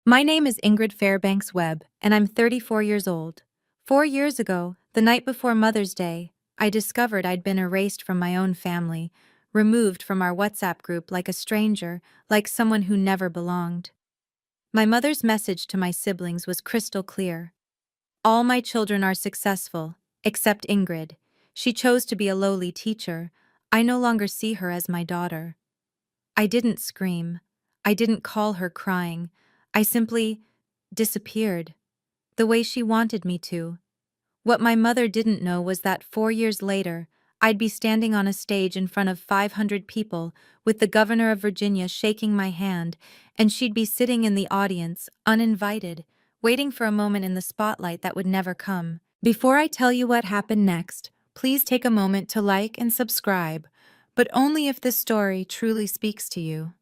My name is Ingrid Fairbanks Webb, and I'm 34 years old. 4 years ago, the night before Mother's Day, I discovered I'd been erased from my own family, removed from our WhatsApp group like a stranger, like someone who never belonged. My mother's message to my siblings was crystal clear. All my children are successful, except Ingrid. She chose to be a lowly teacher. I no longer see her as my daughter. I didn't scream. I didn't call her crying. I simply disappeared, the way she wanted me to. What my mother didn't know was that 4 years later, I'd be standing on a stage in front of 500 people with the governor of Virginia shaking my hand, and she'd be sitting in the audience, uninvited, waiting for a moment in the spotlight that would never come. Before I tell you what happened next, please take a moment to like and subscribe, but only if this story truly speaks to you.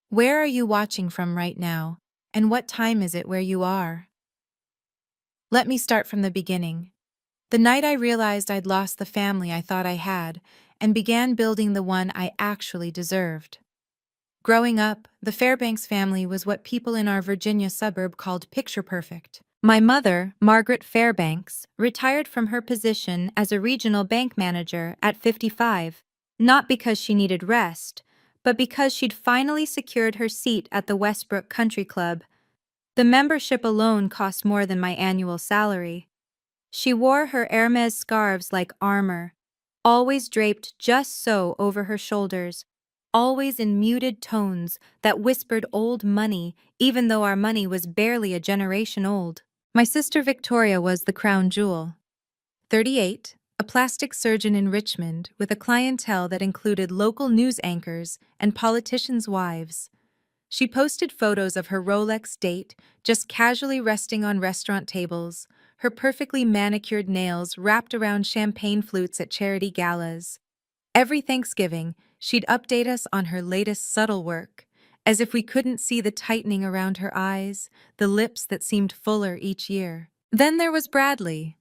Where are you watching from right now, and what time is it where you are? Let me start from the beginning. The night I realized I'd lost the family I thought I had, and began building the one I actually deserved. Growing up, the Fairbanks family was what people in our Virginia suburb called picture perfect. My mother, Margaret Fairbanks, retired from her position as a regional bank manager at 55, not because she needed rest, but because she'd finally secured her seat at the Westbrook Country Club. The membership alone cost more than my annual salary. She wore her Hermes scarves like armor, always draped just so over her shoulders, always in muted tones that whispered old money, even though our money was barely a generation old. My sister Victoria was the crown jewel. 38, a plastic surgeon in Richmond with a clientele that included local news anchors and politicians' wives. She posted photos of her Rolex date, just casually resting on restaurant tables, her perfectly manicured nails wrapped around champagne flutes at charity galas. Every Thanksgiving, she'd update us on her latest subtle work, as if we couldn't see the tightening around her eyes, the lips that seemed fuller each year. Then there was Bradley.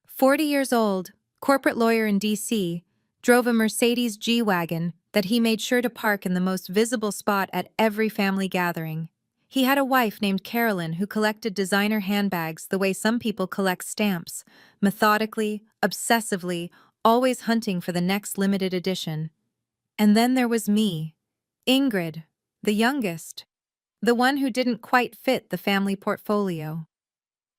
40 years old, corporate lawyer in D.C., drove a Mercedes G-Wagon that he made sure to park in the most visible spot at every family gathering. He had a wife named Carolyn who collected designer handbags the way some people collect stamps, methodically, obsessively, always hunting for the next limited edition. And then there was me, Ingrid, the youngest, the one who didn't quite fit the family portfolio.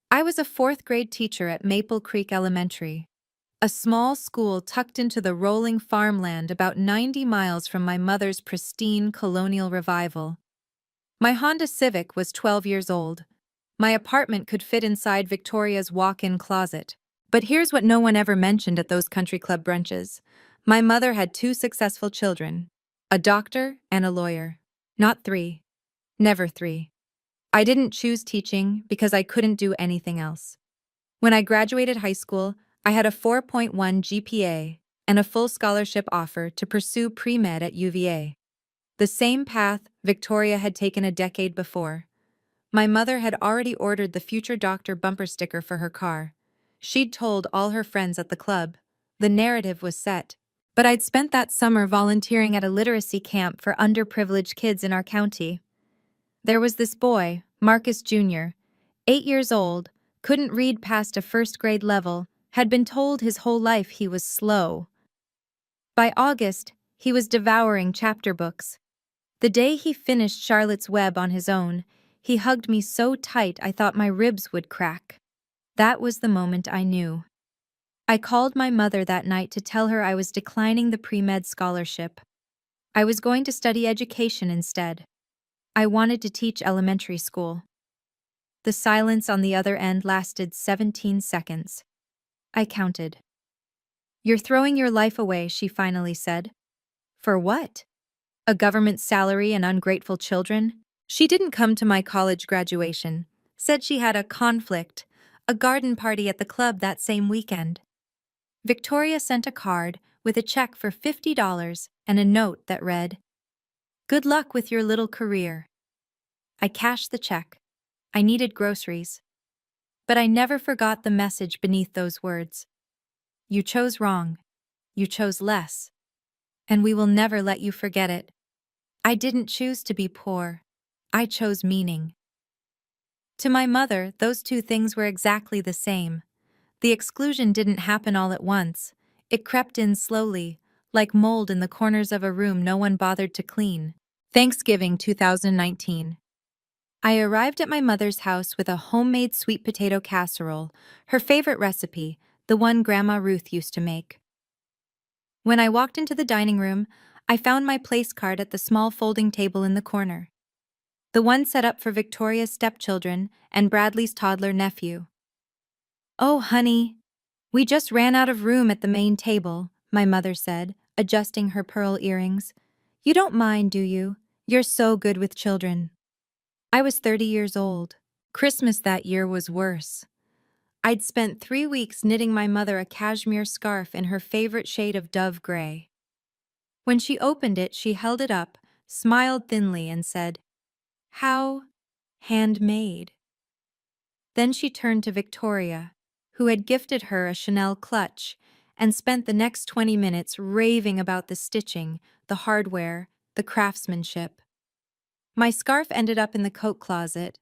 I was a fourth-grade teacher at Maple Creek Elementary, a small school tucked into the rolling farmland about 90 miles from my mother's pristine colonial revival. My Honda Civic was 12 years old. My apartment could fit inside Victoria's walk-in closet. But here's what no one ever mentioned at those country club brunches. My mother had two successful children, a doctor and a lawyer. Not three. Never three. I didn't choose teaching because I couldn't do anything else. When I graduated high school, I had a 4.1 GPA and a full scholarship offer to pursue pre-med at UVA. The same path Victoria had taken a decade before. My mother had already ordered the future doctor bumper sticker for her car. She'd told all her friends at the club. The narrative was set. But I'd spent that summer volunteering at a literacy camp for underprivileged kids in our county. There was this boy, Marcus Jr., 8 years old, couldn't read past a first-grade level, had been told his whole life he was slow. By August, he was devouring chapter books. The day he finished Charlotte's Web on his own, he hugged me so tight I thought my ribs would crack. That was the moment I knew. I called my mother that night to tell her I was declining the pre-med scholarship. I was going to study education instead. I wanted to teach elementary school. The silence on the other end lasted 17 seconds. I counted. "You're throwing your life away," she finally said. "For what? A government salary and ungrateful children?" She didn't come to my college graduation, said she had a conflict, a garden party at the club that same weekend. Victoria sent a card with a check for $50 and a note that read, "Good luck with your little career." I cashed the check. I needed groceries. But I never forgot the message beneath those words. You chose wrong. You chose less. And we will never let you forget it. I didn't choose to be poor. I chose meaning. To my mother, those two things were exactly the same. The exclusion didn't happen all at once. It crept in slowly, like mold in the corners of a room no one bothered to clean. Thanksgiving 2019. I arrived at my mother's house with a homemade sweet potato casserole, her favorite recipe, the one Grandma Ruth used to make. When I walked into the dining room, I found my place card at the small folding table in the corner. The one set up for Victoria's stepchildren and Bradley's toddler nephew. "Oh, honey, we just ran out of room at the main table," my mother said, adjusting her pearl earrings. "You don't mind, do you? You're so good with children." I was 30 years old. Christmas that year was worse. I'd spent 3 weeks knitting my mother a cashmere scarf in her favorite shade of dove gray. When she opened it, she held it up, smiled thinly, and said, "How handmade." Then she turned to Victoria, who had gifted her a Chanel clutch, and spent the next 20 minutes raving about the stitching, the hardware, the craftsmanship. My scarf ended up in the coat closet.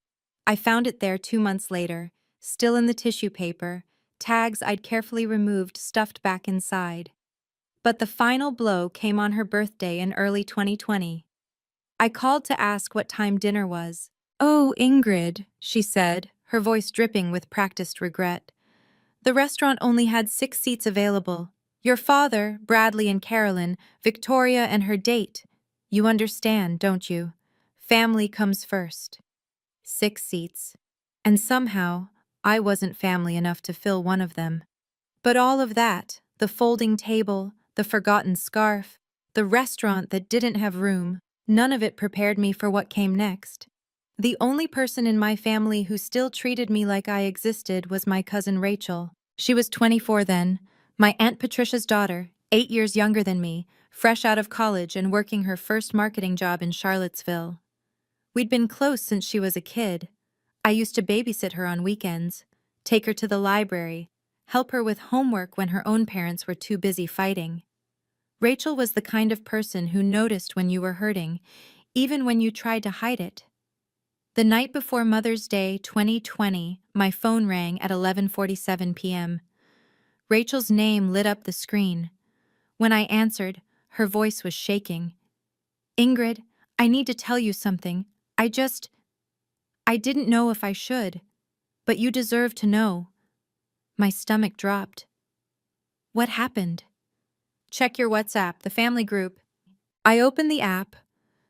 I found it there 2 months later, still in the tissue paper, tags I'd carefully removed stuffed back inside. But the final blow came on her birthday in early 2020. I called to ask what time dinner was. "Oh, Ingrid," she said, her voice dripping with practiced regret. "The restaurant only had 6 seats available. Your father, Bradley and Carolyn, Victoria and her date. You understand, don't you? Family comes first." 6 seats. And somehow, I wasn't family enough to fill one of them. But all of that, the folding table, the forgotten scarf, the restaurant that didn't have room, none of it prepared me for what came next. The only person in my family who still treated me like I existed was my cousin Rachel. She was 24 then, my Aunt Patricia's daughter, 8 years younger than me, fresh out of college and working her first marketing job in Charlottesville. We'd been close since she was a kid. I used to babysit her on weekends, take her to the library, help her with homework when her own parents were too busy fighting. Rachel was the kind of person who noticed when you were hurting, even when you tried to hide it. The night before Mother's Day 2020, my phone rang at 11:47 p.m. Rachel's name lit up the screen. When I answered, her voice was shaking. "Ingrid, I need to tell you something. I didn't know if I should, but you deserve to know." My stomach dropped. "What happened?" "Check your WhatsApp, the family group." I opened the app,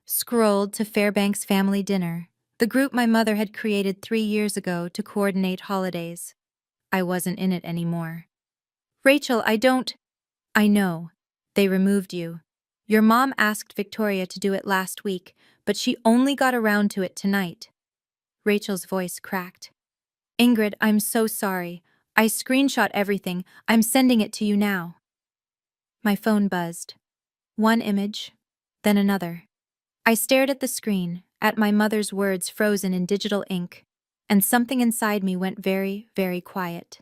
scrolled to Fairbanks family dinner, the group my mother had created 3 years ago to coordinate holidays. I wasn't in it anymore. "Rachel, I know. They removed you. Your mom asked Victoria to do it last week, but she only got around to it tonight." Rachel's voice cracked. "Ingrid, I'm so sorry. I screenshot everything. I'm sending it to you now." My phone buzzed. One image, then another. I stared at the screen, at my mother's words frozen in digital ink, and something inside me went very, very quiet.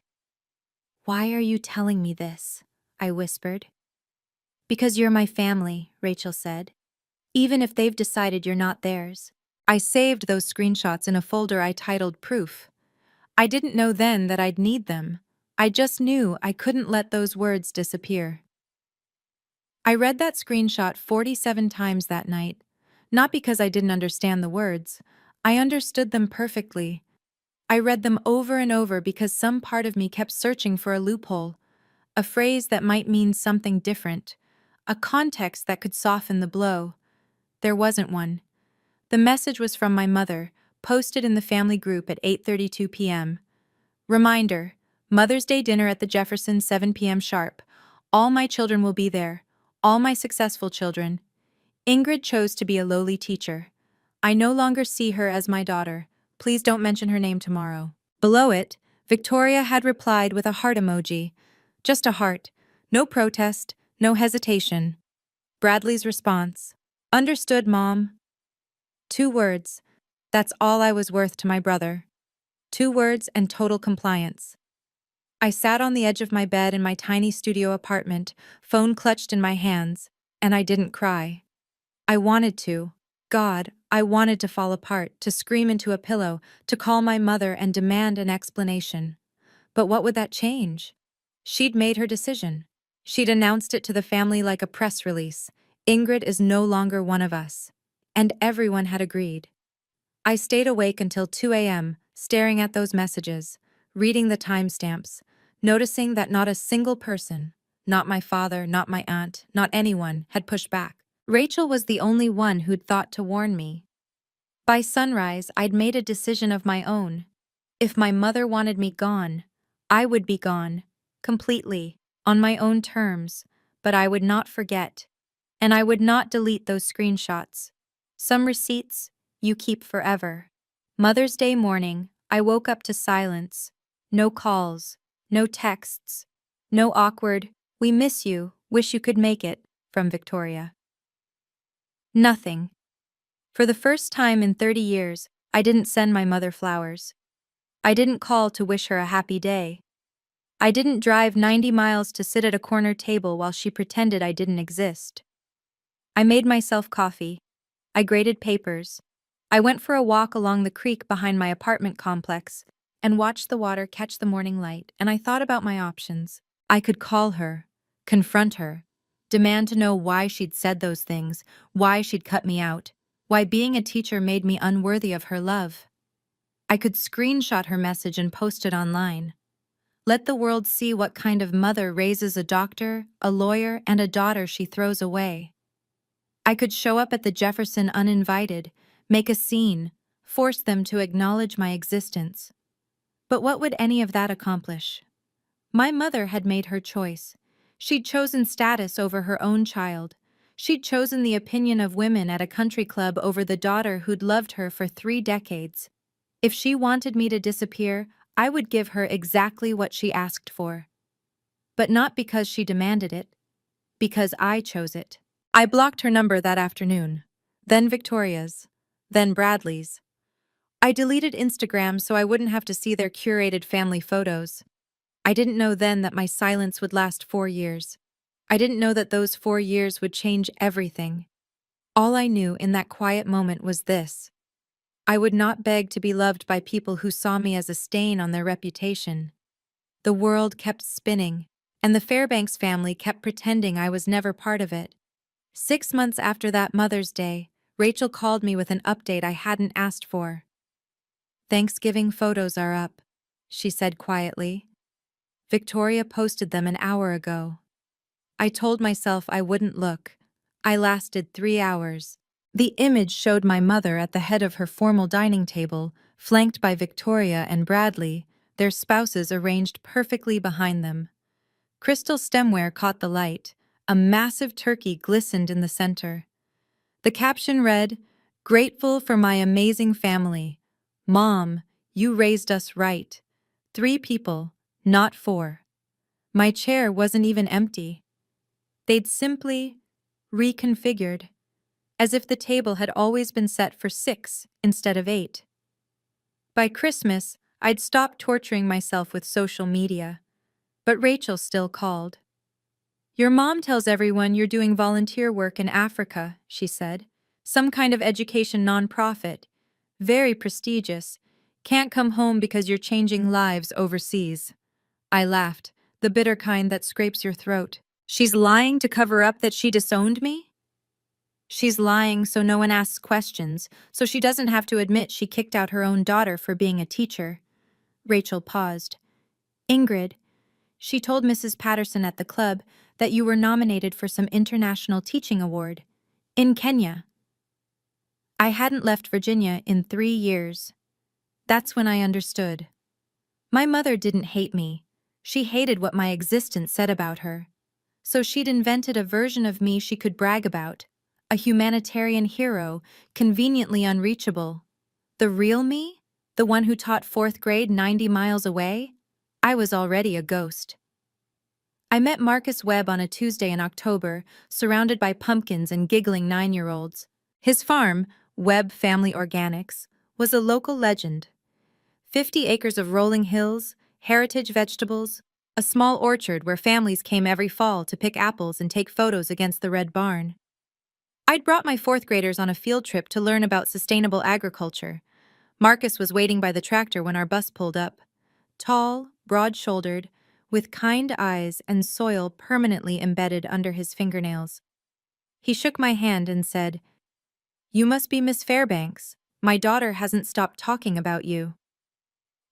"Why are you telling me this?" I whispered. "Because you're my family," Rachel said. "Even if they've decided you're not theirs." I saved those screenshots in a folder I titled Proof. I didn't know then that I'd need them. I just knew I couldn't let those words disappear. I read that screenshot 47 times that night, not because I didn't understand the words. I understood them perfectly. I read them over and over because some part of me kept searching for a loophole, a phrase that might mean something different, a context that could soften the blow. There wasn't one. The message was from my mother, posted in the family group at 8:32 p.m. Reminder, Mother's Day dinner at the Jeffersons 7 p.m. sharp. All my children will be there. All my successful children. Ingrid chose to be a lowly teacher. I no longer see her as my daughter. Please don't mention her name tomorrow. Below it, Victoria had replied with a heart emoji. Just a heart. No protest, no hesitation. Bradley's response. "Understood, Mom." 2 words. That's all I was worth to my brother. 2 words and total compliance. I sat on the edge of my bed in my tiny studio apartment, phone clutched in my hands, and I didn't cry. I wanted to. God, I wanted to fall apart, to scream into a pillow, to call my mother and demand an explanation. But what would that change? She'd made her decision. She'd announced it to the family like a press release. Ingrid is no longer one of us. And everyone had agreed. I stayed awake until 2 a.m., staring at those messages, reading the timestamps, noticing that not a single person, not my father, not my aunt, not anyone, had pushed back. Rachel was the only one who'd thought to warn me. By sunrise, I'd made a decision of my own. If my mother wanted me gone, I would be gone, completely, on my own terms, but I would not forget. And I would not delete those screenshots. Some receipts you keep forever. Mother's Day morning, I woke up to silence. No calls, no texts, no awkward, "We miss you, wish you could make it," from Victoria. Nothing. For the first time in 30 years, I didn't send my mother flowers. I didn't call to wish her a happy day. I didn't drive 90 miles to sit at a corner table while she pretended I didn't exist. I made myself coffee. I graded papers. I went for a walk along the creek behind my apartment complex and watched the water catch the morning light, and I thought about my options. I could call her, confront her, demand to know why she'd said those things, why she'd cut me out, why being a teacher made me unworthy of her love. I could screenshot her message and post it online. Let the world see what kind of mother raises a doctor, a lawyer, and a daughter she throws away. I could show up at the Jefferson uninvited, make a scene, force them to acknowledge my existence. But what would any of that accomplish? My mother had made her choice. She'd chosen status over her own child. She'd chosen the opinion of women at a country club over the daughter who'd loved her for 3 decades. If she wanted me to disappear, I would give her exactly what she asked for. But not because she demanded it, because I chose it. I blocked her number that afternoon, then Victoria's, then Bradley's. I deleted Instagram so I wouldn't have to see their curated family photos. I didn't know then that my silence would last 4 years. I didn't know that those 4 years would change everything. All I knew in that quiet moment was this: I would not beg to be loved by people who saw me as a stain on their reputation. The world kept spinning, and the Fairbanks family kept pretending I was never part of it. 6 months after that Mother's Day, Rachel called me with an update I hadn't asked for. "Thanksgiving photos are up," she said quietly. "Victoria posted them an hour ago." I told myself I wouldn't look. I lasted 3 hours. The image showed my mother at the head of her formal dining table, flanked by Victoria and Bradley, their spouses arranged perfectly behind them. Crystal stemware caught the light. A massive turkey glistened in the center. The caption read, "Grateful for my amazing family. Mom, you raised us right. 3 people, not 4. My chair wasn't even empty. They'd simply reconfigured, as if the table had always been set for 6 instead of 8. By Christmas, I'd stopped torturing myself with social media. But Rachel still called. "Your mom tells everyone you're doing volunteer work in Africa," she said. "Some kind of education nonprofit. Very prestigious. Can't come home because you're changing lives overseas." I laughed, the bitter kind that scrapes your throat. She's lying to cover up that she disowned me? She's lying so no one asks questions, so she doesn't have to admit she kicked out her own daughter for being a teacher. Rachel paused. "Ingrid, she told Mrs. Patterson at the club that you were nominated for some international teaching award. In Kenya." I hadn't left Virginia in 3 years. That's when I understood. My mother didn't hate me. She hated what my existence said about her. So she'd invented a version of me she could brag about. A humanitarian hero, conveniently unreachable. The real me? The one who taught 4th grade 90 miles away? I was already a ghost. I met Marcus Webb on a Tuesday in October, surrounded by pumpkins and giggling 9-year-olds. His farm, Webb Family Organics, was a local legend. 50 acres of rolling hills, heritage vegetables, a small orchard where families came every fall to pick apples and take photos against the red barn. I'd brought my fourth graders on a field trip to learn about sustainable agriculture. Marcus was waiting by the tractor when our bus pulled up. Tall, broad-shouldered, with kind eyes and soil permanently embedded under his fingernails. He shook my hand and said, "You must be Miss Fairbanks. My daughter hasn't stopped talking about you."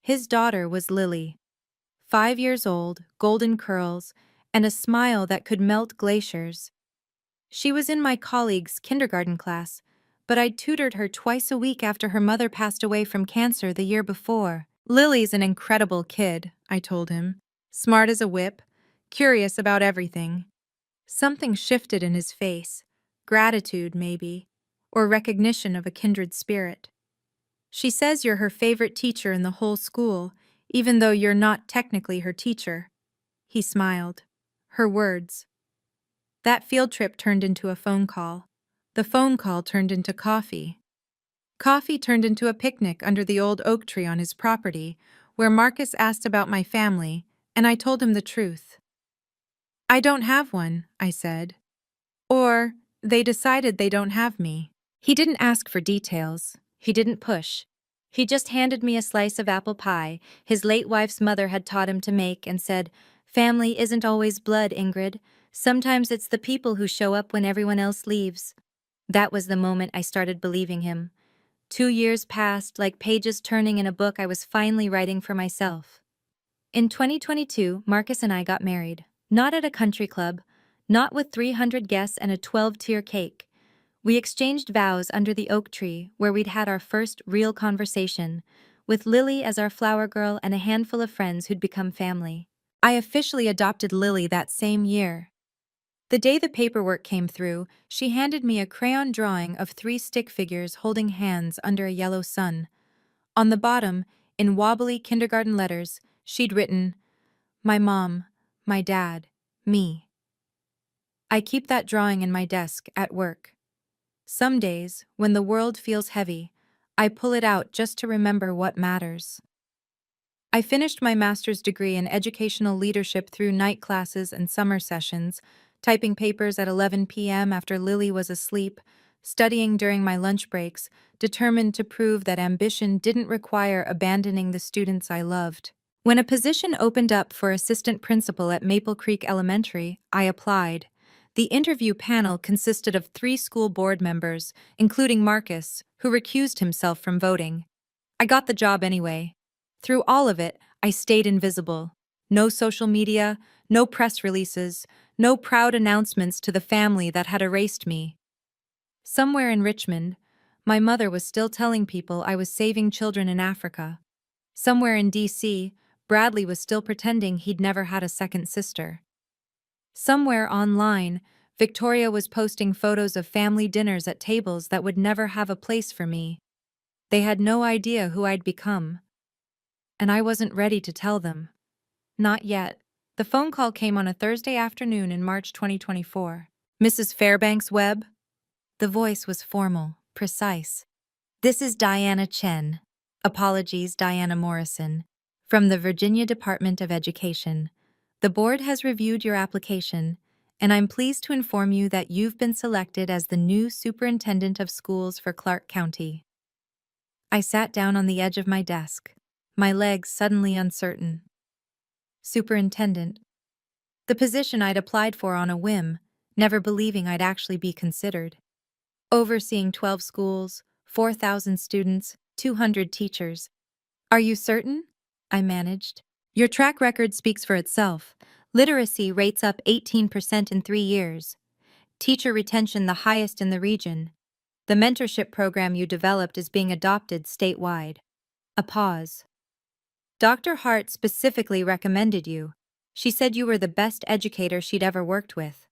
His daughter was Lily. 5 years old, golden curls, and a smile that could melt glaciers. She was in my colleague's kindergarten class, but I'd tutored her twice a week after her mother passed away from cancer the year before. "Lily's an incredible kid," I told him. "Smart as a whip, curious about everything." Something shifted in his face. Gratitude, maybe, or recognition of a kindred spirit. "She says you're her favorite teacher in the whole school, even though you're not technically her teacher." He smiled. Her words. That field trip turned into a phone call. The phone call turned into coffee. Coffee turned into a picnic under the old oak tree on his property, where Marcus asked about my family, and I told him the truth. "I don't have one," I said. Or, "They decided they don't have me." He didn't ask for details. He didn't push. He just handed me a slice of apple pie his late wife's mother had taught him to make and said, "Family isn't always blood, Ingrid. Sometimes it's the people who show up when everyone else leaves." That was the moment I started believing him. 2 years passed, like pages turning in a book I was finally writing for myself. In 2022, Marcus and I got married. Not at a country club, not with 300 guests and a 12-tier cake. We exchanged vows under the oak tree, where we'd had our first real conversation, with Lily as our flower girl and a handful of friends who'd become family. I officially adopted Lily that same year. The day the paperwork came through, she handed me a crayon drawing of 3 stick figures holding hands under a yellow sun. On the bottom, in wobbly kindergarten letters, she'd written, "My mom, my dad, me." I keep that drawing in my desk at work. Some days, when the world feels heavy, I pull it out just to remember what matters. I finished my master's degree in educational leadership through night classes and summer sessions, typing papers at 11 p.m. after Lily was asleep, studying during my lunch breaks, determined to prove that ambition didn't require abandoning the students I loved. When a position opened up for assistant principal at Maple Creek Elementary, I applied. The interview panel consisted of 3 school board members, including Marcus, who recused himself from voting. I got the job anyway. Through all of it, I stayed invisible. No social media, no press releases, no proud announcements to the family that had erased me. Somewhere in Richmond, my mother was still telling people I was saving children in Africa. Somewhere in D.C., Bradley was still pretending he'd never had a second sister. Somewhere online, Victoria was posting photos of family dinners at tables that would never have a place for me. They had no idea who I'd become. And I wasn't ready to tell them. Not yet. The phone call came on a Thursday afternoon in March 2024. "Mrs. Fairbanks Webb?" The voice was formal, precise. "This is Diana Chen. Apologies, Diana Morrison. From the Virginia Department of Education. The board has reviewed your application, and I'm pleased to inform you that you've been selected as the new superintendent of schools for Clark County." I sat down on the edge of my desk, my legs suddenly uncertain. Superintendent. The position I'd applied for on a whim, never believing I'd actually be considered. Overseeing 12 schools, 4,000 students, 200 teachers. "Are you certain?" I managed. "Your track record speaks for itself. Literacy rates up 18% in 3 years. Teacher retention the highest in the region. The mentorship program you developed is being adopted statewide." A pause. "Dr. Hart specifically recommended you. She said you were the best educator she'd ever worked with."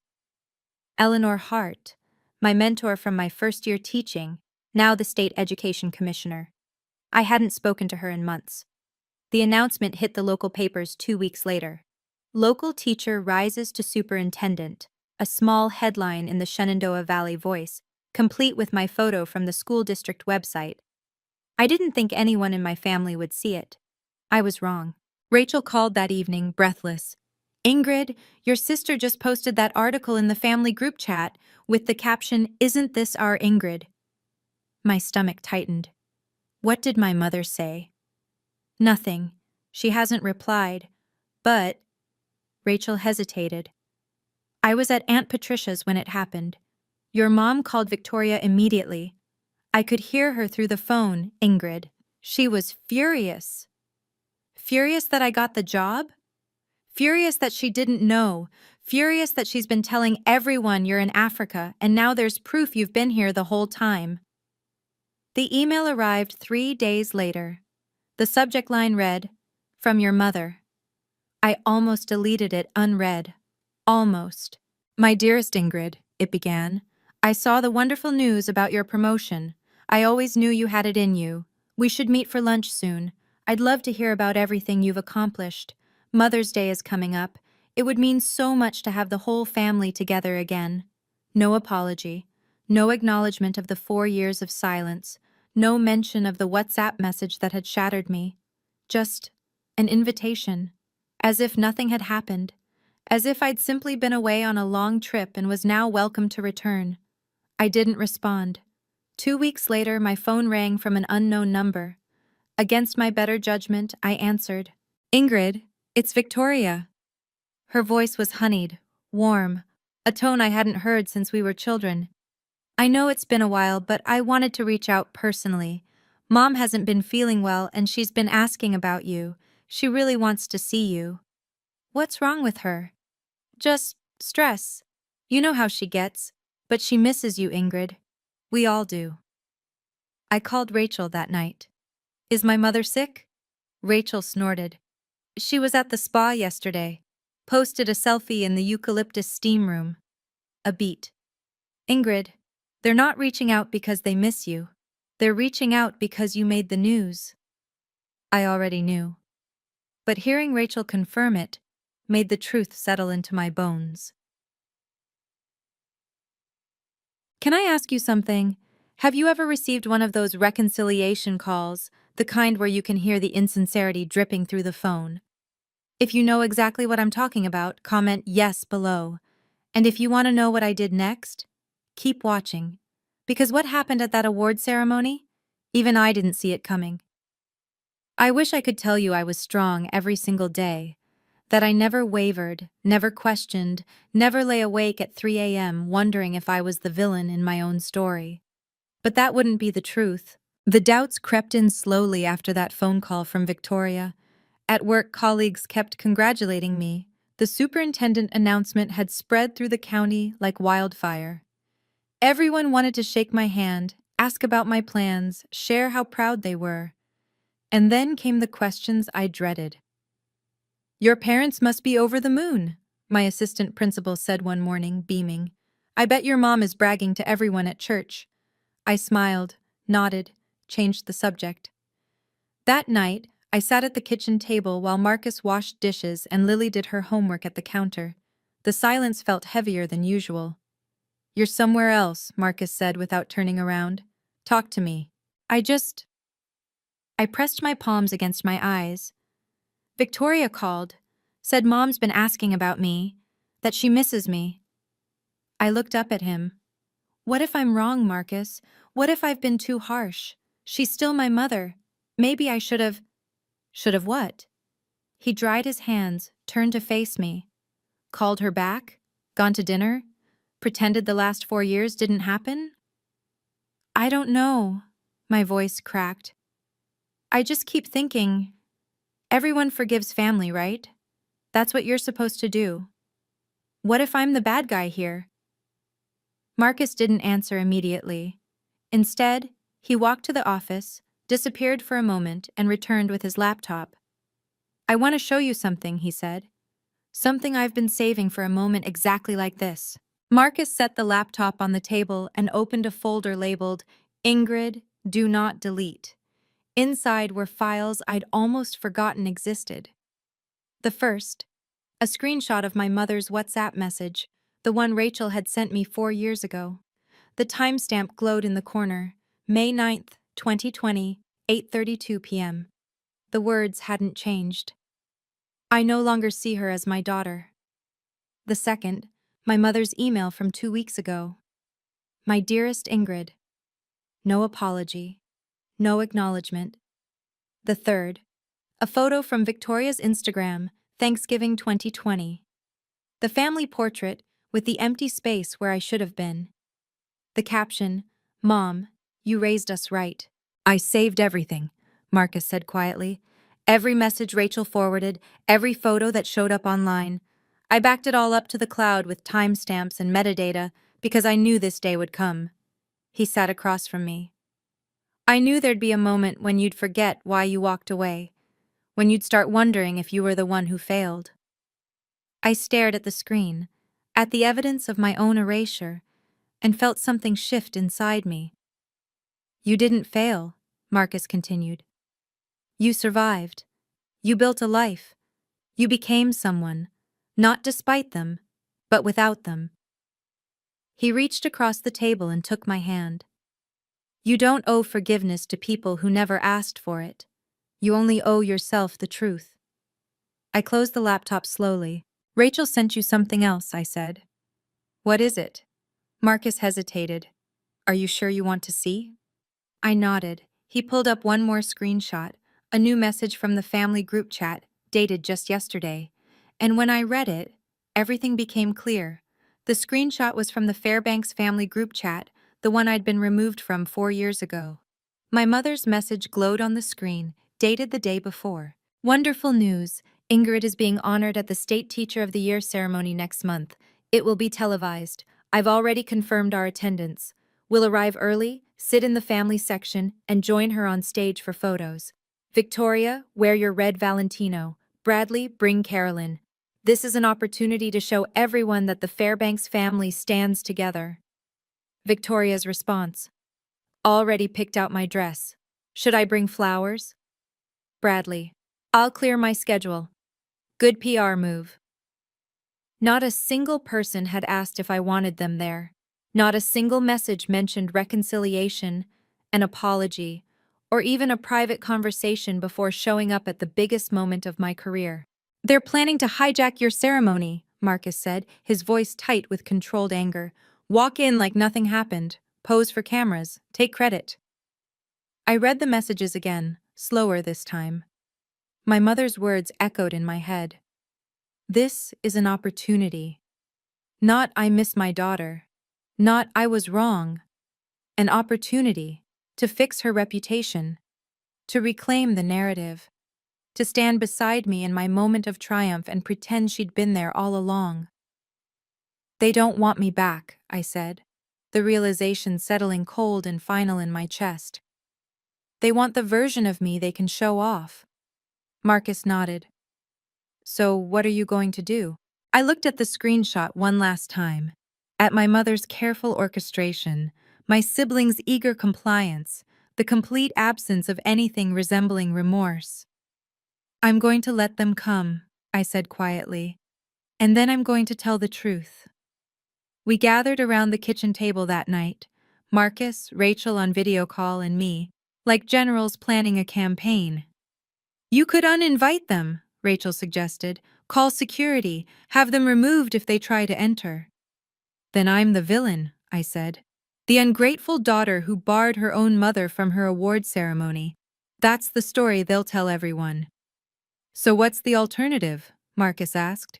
Eleanor Hart, my mentor from my first year teaching, now the state education commissioner. I hadn't spoken to her in months. The announcement hit the local papers 2 weeks later. "Local teacher rises to superintendent," a small headline in the Shenandoah Valley Voice, complete with my photo from the school district website. I didn't think anyone in my family would see it. I was wrong. Rachel called that evening, breathless. Ingrid, your sister just posted that article in the family group chat with the caption, "Isn't this our Ingrid?" My stomach tightened. What did my mother say? Nothing. She hasn't replied. But, Rachel hesitated. I was at Aunt Patricia's when it happened. Your mom called Victoria immediately. I could hear her through the phone, Ingrid. She was furious. Furious that I got the job? Furious that she didn't know. Furious that she's been telling everyone you're in Africa and now there's proof you've been here the whole time. The email arrived 3 days later. The subject line read, "From your mother." I almost deleted it unread. Almost. My dearest Ingrid, it began. I saw the wonderful news about your promotion. I always knew you had it in you. We should meet for lunch soon. I'd love to hear about everything you've accomplished. Mother's Day is coming up. It would mean so much to have the whole family together again. No apology. No acknowledgement of the 4 years of silence. No mention of the WhatsApp message that had shattered me. Just an invitation. As if nothing had happened. As if I'd simply been away on a long trip and was now welcome to return. I didn't respond. 2 weeks later, my phone rang from an unknown number. Against my better judgment, I answered. Ingrid, it's Victoria. Her voice was honeyed, warm, a tone I hadn't heard since we were children. I know it's been a while, but I wanted to reach out personally. Mom hasn't been feeling well and she's been asking about you. She really wants to see you. What's wrong with her? Just stress. You know how she gets, but she misses you, Ingrid. We all do. I called Rachel that night. Is my mother sick? Rachel snorted. She was at the spa yesterday. Posted a selfie in the eucalyptus steam room. A beat. Ingrid, they're not reaching out because they miss you. They're reaching out because you made the news. I already knew. But hearing Rachel confirm it made the truth settle into my bones. Can I ask you something? Have you ever received one of those reconciliation calls, the kind where you can hear the insincerity dripping through the phone? If you know exactly what I'm talking about, comment yes below. And if you want to know what I did next, keep watching. Because what happened at that award ceremony? Even I didn't see it coming. I wish I could tell you I was strong every single day, that I never wavered, never questioned, never lay awake at 3 a.m. wondering if I was the villain in my own story. But that wouldn't be the truth. The doubts crept in slowly after that phone call from Victoria. At work, colleagues kept congratulating me. The superintendent announcement had spread through the county like wildfire. Everyone wanted to shake my hand, ask about my plans, share how proud they were. And then came the questions I dreaded. Your parents must be over the moon, my assistant principal said one morning, beaming. I bet your mom is bragging to everyone at church. I smiled, nodded, changed the subject. That night, I sat at the kitchen table while Marcus washed dishes and Lily did her homework at the counter. The silence felt heavier than usual. You're somewhere else, Marcus said without turning around. Talk to me. I pressed my palms against my eyes. Victoria called, said Mom's been asking about me, that she misses me. I looked up at him. What if I'm wrong, Marcus? What if I've been too harsh? She's still my mother. Maybe I should have... Should have what? He dried his hands, turned to face me. Called her back? Gone to dinner? Pretended the last 4 years didn't happen? I don't know. My voice cracked. I just keep thinking, everyone forgives family, right? That's what you're supposed to do. What if I'm the bad guy here? Marcus didn't answer immediately. Instead, he walked to the office, disappeared for a moment, and returned with his laptop. I want to show you something, he said. Something I've been saving for a moment exactly like this. Marcus set the laptop on the table and opened a folder labeled, Ingrid, do not delete. Inside were files I'd almost forgotten existed. The first, a screenshot of my mother's WhatsApp message, the one Rachel had sent me 4 years ago. The timestamp glowed in the corner, May 9th, 2020, 8:32 p.m. The words hadn't changed. I no longer see her as my daughter. The second, my mother's email from 2 weeks ago. My dearest Ingrid. No apology. No acknowledgement. The third, a photo from Victoria's Instagram, Thanksgiving 2020. The family portrait with the empty space where I should have been. The caption, "Mom, you raised us right." "I saved everything," Marcus said quietly. "Every message Rachel forwarded, every photo that showed up online. I backed it all up to the cloud with timestamps and metadata because I knew this day would come." He sat across from me. "I knew there'd be a moment when you'd forget why you walked away, when you'd start wondering if you were the one who failed." I stared at the screen, at the evidence of my own erasure, and felt something shift inside me. "You didn't fail," Marcus continued. "You survived. You built a life. You became someone, not despite them, but without them." He reached across the table and took my hand. "You don't owe forgiveness to people who never asked for it. You only owe yourself the truth." I closed the laptop slowly. "Rachel sent you something else," I said. "What is it?" Marcus hesitated. "Are you sure you want to see?" I nodded. He pulled up one more screenshot, a new message from the family group chat, dated just yesterday. And when I read it, everything became clear. The screenshot was from the Fairbanks family group chat, the one I'd been removed from 4 years ago. My mother's message glowed on the screen, dated the day before. "Wonderful news. Ingrid is being honored at the State Teacher of the Year ceremony next month. It will be televised. I've already confirmed our attendance. We'll arrive early, sit in the family section, and join her on stage for photos. Victoria, wear your red Valentino. Bradley, bring Carolyn. This is an opportunity to show everyone that the Fairbanks family stands together." Victoria's response: "Already picked out my dress. Should I bring flowers?" Bradley: "I'll clear my schedule. Good PR move." Not a single person had asked if I wanted them there. Not a single message mentioned reconciliation, an apology, or even a private conversation before showing up at the biggest moment of my career. "They're planning to hijack your ceremony," Marcus said, his voice tight with controlled anger. "Walk in like nothing happened. Pose for cameras. Take credit." I read the messages again, slower this time. My mother's words echoed in my head. This is an opportunity. Not "I miss my daughter." Not "I was wrong." An opportunity to fix her reputation, to reclaim the narrative, to stand beside me in my moment of triumph and pretend she'd been there all along. "They don't want me back," I said, the realization settling cold and final in my chest. "They want the version of me they can show off." Marcus nodded. "So what are you going to do?" I looked at the screenshot one last time, at my mother's careful orchestration, my siblings' eager compliance, the complete absence of anything resembling remorse. "I'm going to let them come," I said quietly, "and then I'm going to tell the truth." We gathered around the kitchen table that night, Marcus, Rachel on video call, and me, like generals planning a campaign. "You could uninvite them," Rachel suggested. "Call security, have them removed if they try to enter." "Then I'm the villain," I said. "The ungrateful daughter who barred her own mother from her award ceremony. That's the story they'll tell everyone." "So what's the alternative?" Marcus asked.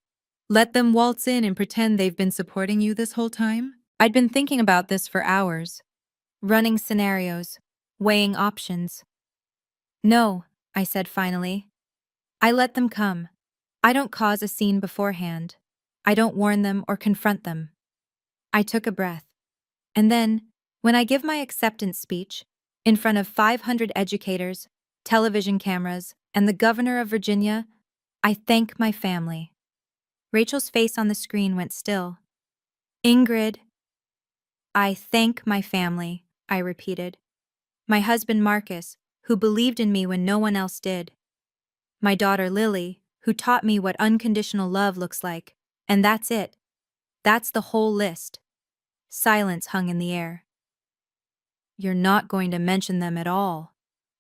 "Let them waltz in and pretend they've been supporting you this whole time?" I'd been thinking about this for hours, running scenarios, weighing options. "No," I said finally. "I let them come. I don't cause a scene beforehand. I don't warn them or confront them." I took a breath. "And then, when I give my acceptance speech, in front of 500 educators, television cameras, and the governor of Virginia, I thank my family." Rachel's face on the screen went still. "Ingrid." "I thank my family," I repeated. "My husband Marcus, who believed in me when no one else did. My daughter Lily, who taught me what unconditional love looks like. And that's it. That's the whole list." Silence hung in the air. "You're not going to mention them at all,"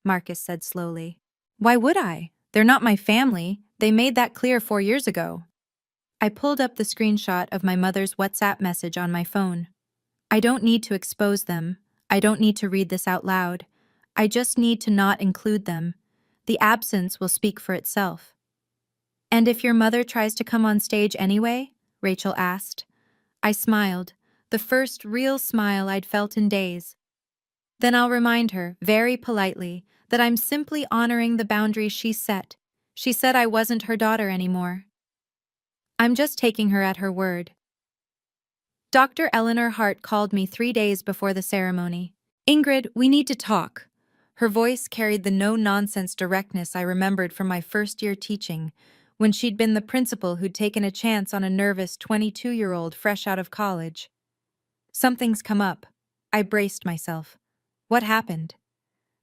Marcus said slowly. "Why would I? They're not my family. They made that clear 4 years ago. I pulled up the screenshot of my mother's WhatsApp message on my phone. I don't need to expose them. I don't need to read this out loud. I just need to not include them. The absence will speak for itself. And if your mother tries to come on stage anyway? Rachel asked. I smiled, the first real smile I'd felt in days. Then I'll remind her, very politely, that I'm simply honoring the boundaries she set. She said I wasn't her daughter anymore. I'm just taking her at her word. Dr. Eleanor Hart called me 3 days before the ceremony. Ingrid, we need to talk. Her voice carried the no-nonsense directness I remembered from my first year teaching, when she'd been the principal who'd taken a chance on a nervous 22-year-old fresh out of college. Something's come up. I braced myself. What happened?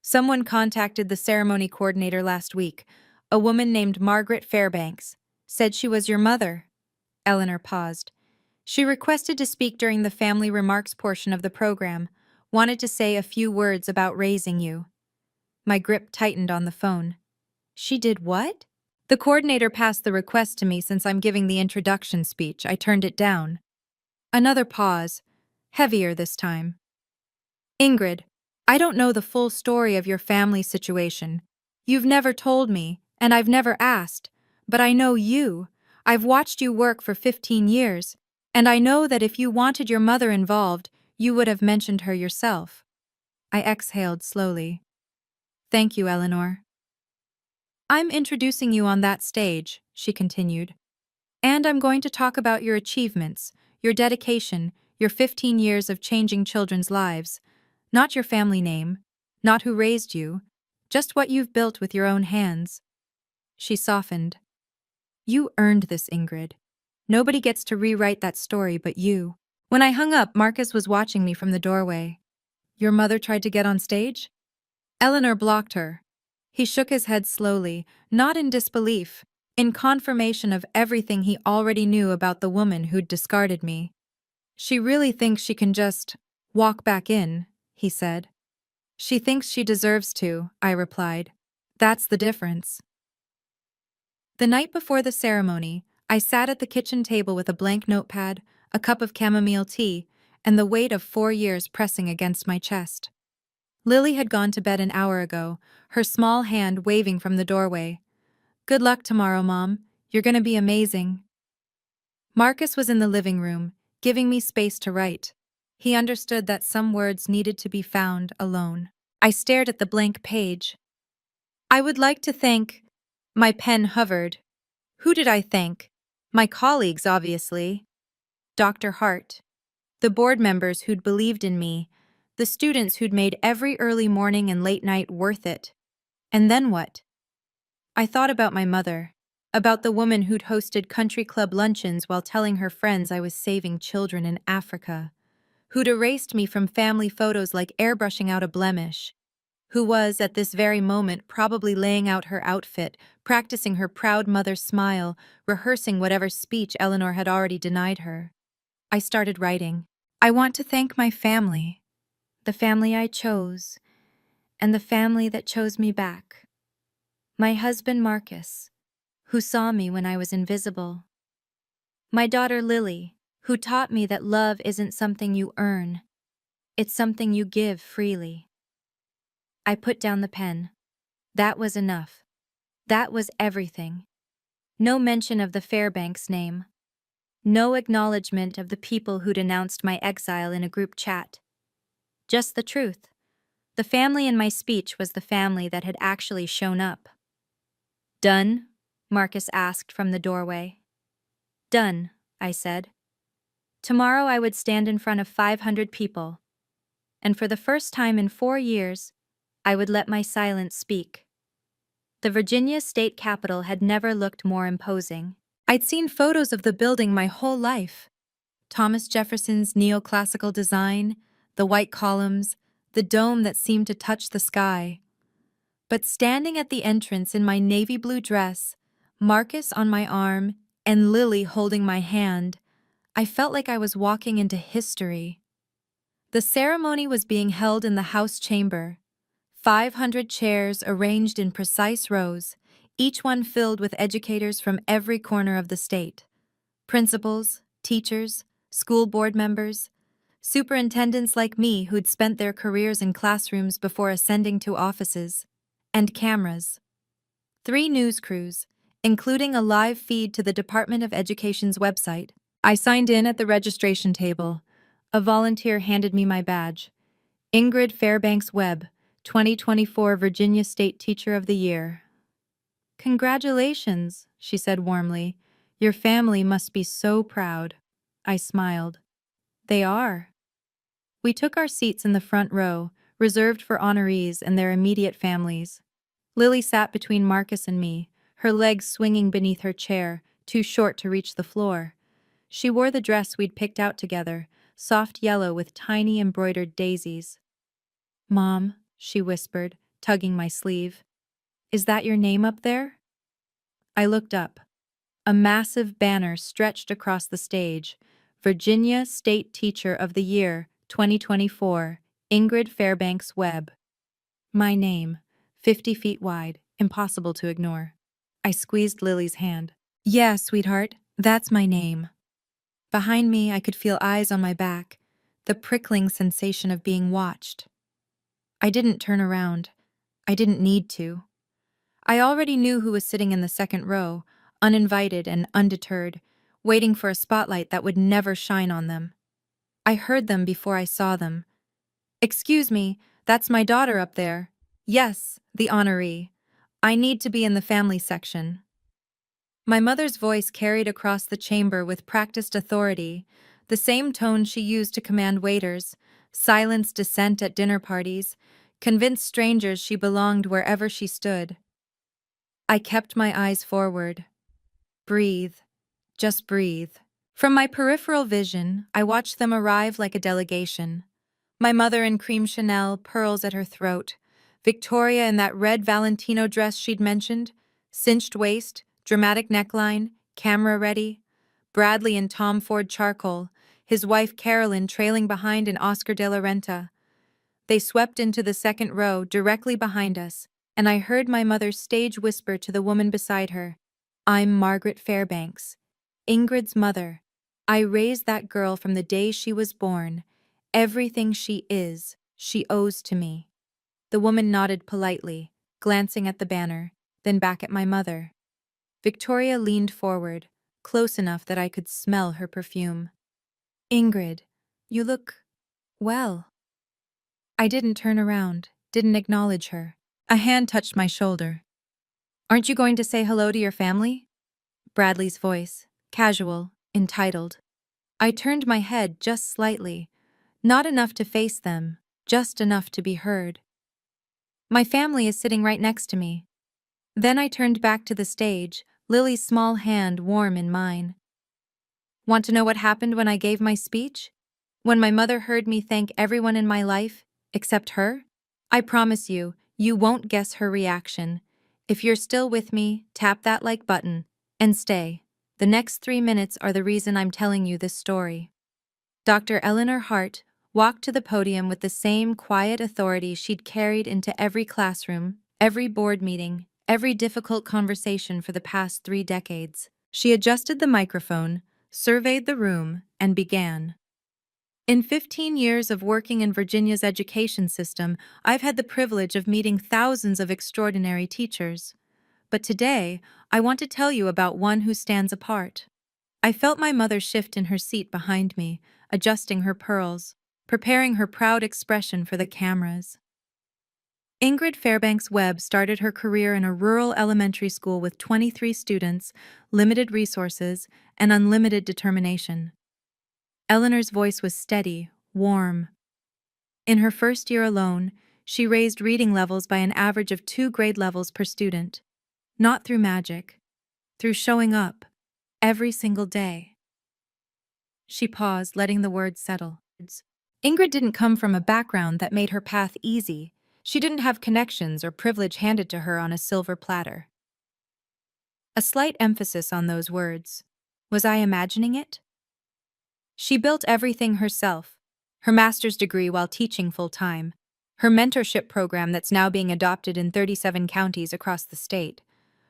Someone contacted the ceremony coordinator last week, a woman named Margaret Fairbanks. Said she was your mother. Eleanor paused. She requested to speak during the family remarks portion of the program, wanted to say a few words about raising you. My grip tightened on the phone. She did what? The coordinator passed the request to me since I'm giving the introduction speech. I turned it down. Another pause, heavier this time. Ingrid, I don't know the full story of your family situation. You've never told me, and I've never asked, but I know you. I've watched you work for 15 years, and I know that if you wanted your mother involved, you would have mentioned her yourself. I exhaled slowly. Thank you, Eleanor. I'm introducing you on that stage, she continued. And I'm going to talk about your achievements, your dedication, your 15 years of changing children's lives. Not your family name, not who raised you, just what you've built with your own hands. She softened. You earned this, Ingrid. Nobody gets to rewrite that story but you. When I hung up, Marcus was watching me from the doorway. Your mother tried to get on stage? Eleanor blocked her. He shook his head slowly, not in disbelief, in confirmation of everything he already knew about the woman who'd discarded me. She really thinks she can just walk back in, he said. She thinks she deserves to, I replied. That's the difference. The night before the ceremony, I sat at the kitchen table with a blank notepad, a cup of chamomile tea, and the weight of 4 years pressing against my chest. Lily had gone to bed an hour ago, her small hand waving from the doorway. Good luck tomorrow, Mom. You're gonna be amazing. Marcus was in the living room, giving me space to write. He understood that some words needed to be found alone. I stared at the blank page. I would like to thank... My pen hovered. Who did I thank? My colleagues, obviously. Dr. Hart. The board members who'd believed in me. The students who'd made every early morning and late night worth it. And then what? I thought about my mother. About the woman who'd hosted country club luncheons while telling her friends I was saving children in Africa. Who'd erased me from family photos like airbrushing out a blemish. Who was, at this very moment, probably laying out her outfit, practicing her proud mother's smile, rehearsing whatever speech Eleanor had already denied her. I started writing. I want to thank my family. The family I chose, and the family that chose me back. My husband Marcus, who saw me when I was invisible. My daughter Lily, who taught me that love isn't something you earn. It's something you give freely. I put down the pen. That was enough. That was everything. No mention of the Fairbanks name. No acknowledgement of the people who'd announced my exile in a group chat. Just the truth. The family in my speech was the family that had actually shown up. Done? Marcus asked from the doorway. Done, I said. Tomorrow I would stand in front of 500 people. And for the first time in 4 years, I would let my silence speak. The Virginia state capitol had never looked more imposing. I'd seen photos of the building my whole life. Thomas Jefferson's neoclassical design, the white columns, the dome that seemed to touch the sky. But standing at the entrance in my navy blue dress, Marcus on my arm, and Lily holding my hand, I felt like I was walking into history. The ceremony was being held in the House chamber. 500 chairs arranged in precise rows, each one filled with educators from every corner of the state. Principals, teachers, school board members, superintendents like me who'd spent their careers in classrooms before ascending to offices, and cameras. 3 news crews, including a live feed to the Department of Education's website. I signed in at the registration table. A volunteer handed me my badge. Ingrid Fairbanks Webb, 2024 Virginia State Teacher of the Year. Congratulations, she said warmly. Your family must be so proud. I smiled. They are. We took our seats in the front row, reserved for honorees and their immediate families. Lily sat between Marcus and me, her legs swinging beneath her chair, too short to reach the floor. She wore the dress we'd picked out together, soft yellow with tiny embroidered daisies. Mom, she whispered, tugging my sleeve. Is that your name up there? I looked up. A massive banner stretched across the stage. Virginia State Teacher of the Year, 2024, Ingrid Fairbanks Webb. My name, 50 feet wide, impossible to ignore. I squeezed Lily's hand. Yeah, sweetheart, that's my name. Behind me, I could feel eyes on my back, the prickling sensation of being watched. I didn't turn around. I didn't need to. I already knew who was sitting in the second row, uninvited and undeterred, waiting for a spotlight that would never shine on them. I heard them before I saw them. Excuse me, that's my daughter up there. Yes, the honoree. I need to be in the family section. My mother's voice carried across the chamber with practiced authority, the same tone she used to command waiters, silence dissent at dinner parties, convince strangers she belonged wherever she stood. I kept my eyes forward. Breathe. Just breathe. From my peripheral vision, I watched them arrive like a delegation. My mother in cream Chanel, pearls at her throat. Victoria in that red Valentino dress she'd mentioned, cinched waist, dramatic neckline, camera ready. Bradley in Tom Ford charcoal, his wife Carolyn trailing behind in Oscar de la Renta. They swept into the second row, directly behind us, and I heard my mother's stage whisper to the woman beside her, I'm Margaret Fairbanks, Ingrid's mother. I raised that girl from the day she was born. Everything she is, she owes to me. The woman nodded politely, glancing at the banner, then back at my mother. Victoria leaned forward, close enough that I could smell her perfume. Ingrid, you look well. I didn't turn around, didn't acknowledge her. A hand touched my shoulder. Aren't you going to say hello to your family? Bradley's voice, casual, entitled. I turned my head just slightly, not enough to face them, just enough to be heard. My family is sitting right next to me. Then I turned back to the stage, Lily's small hand warm in mine. Want to know what happened when I gave my speech? When my mother heard me thank everyone in my life, except her? I promise you, you won't guess her reaction. If you're still with me, tap that like button, and stay. The next 3 minutes are the reason I'm telling you this story. Dr. Eleanor Hart walked to the podium with the same quiet authority she'd carried into every classroom, every board meeting, every difficult conversation for the past 3 decades. She adjusted the microphone, surveyed the room, and began. In 15 years of working in Virginia's education system, I've had the privilege of meeting thousands of extraordinary teachers. But today, I want to tell you about one who stands apart. I felt my mother shift in her seat behind me, adjusting her pearls, preparing her proud expression for the cameras. Ingrid Fairbanks Webb started her career in a rural elementary school with 23 students, limited resources, and unlimited determination. Eleanor's voice was steady, warm. In her first year alone, she raised reading levels by an average of 2 grade levels per student. Not through magic, through showing up, every single day. She paused, letting the words settle. Ingrid didn't come from a background that made her path easy. She didn't have connections or privilege handed to her on a silver platter. A slight emphasis on those words. Was I imagining it? She built everything herself. Her master's degree while teaching full-time. Her mentorship program that's now being adopted in 37 counties across the state.